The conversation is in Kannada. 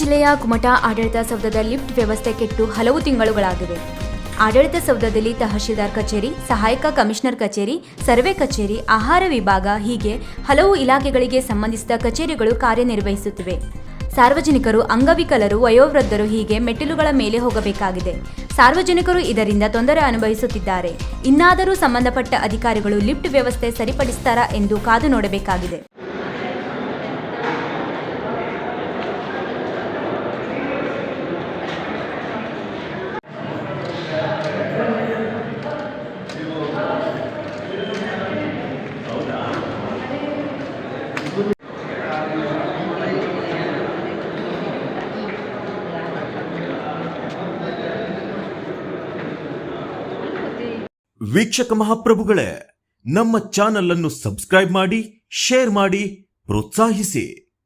ಜಿಲ್ಲೆಯ ಕುಮಟಾ ಆಡಳಿತ ಸೌಧದ ಲಿಫ್ಟ್ ವ್ಯವಸ್ಥೆ ಕೆಟ್ಟು ಹಲವು ತಿಂಗಳುಗಳಾಗಿವೆ. ಆಡಳಿತ ಸೌಧದಲ್ಲಿ ತಹಶೀಲ್ದಾರ್ ಕಚೇರಿ, ಸಹಾಯಕ ಕಮಿಷನರ್ ಕಚೇರಿ, ಸರ್ವೆ ಕಚೇರಿ, ಆಹಾರ ವಿಭಾಗ ಹೀಗೆ ಹಲವು ಇಲಾಖೆಗಳಿಗೆ ಸಂಬಂಧಿಸಿದ ಕಚೇರಿಗಳು ಕಾರ್ಯನಿರ್ವಹಿಸುತ್ತಿವೆ. ಸಾರ್ವಜನಿಕರು, ಅಂಗವಿಕಲರು, ವಯೋವೃದ್ಧರು ಹೀಗೆ ಮೆಟ್ಟಿಲುಗಳ ಮೇಲೆ ಹೋಗಬೇಕಾಗಿದೆ. ಸಾರ್ವಜನಿಕರು ಇದರಿಂದ ತೊಂದರೆ ಅನುಭವಿಸುತ್ತಿದ್ದಾರೆ. ಇನ್ನಾದರೂ ಸಂಬಂಧಪಟ್ಟ ಅಧಿಕಾರಿಗಳು ಲಿಫ್ಟ್ ವ್ಯವಸ್ಥೆ ಸರಿಪಡಿಸುತ್ತಾರಾ ಎಂದು ಕಾದು ನೋಡಬೇಕಾಗಿದೆ. ವೀಕ್ಷಕ ಮಹಾಪ್ರಭುಗಳೇ, ನಮ್ಮ ಚಾನೆಲ್ ಅನ್ನು ಸಬ್ಸ್ಕ್ರೈಬ್ ಮಾಡಿ, ಶೇರ್ ಮಾಡಿ, ಪ್ರೋತ್ಸಾಹಿಸಿ.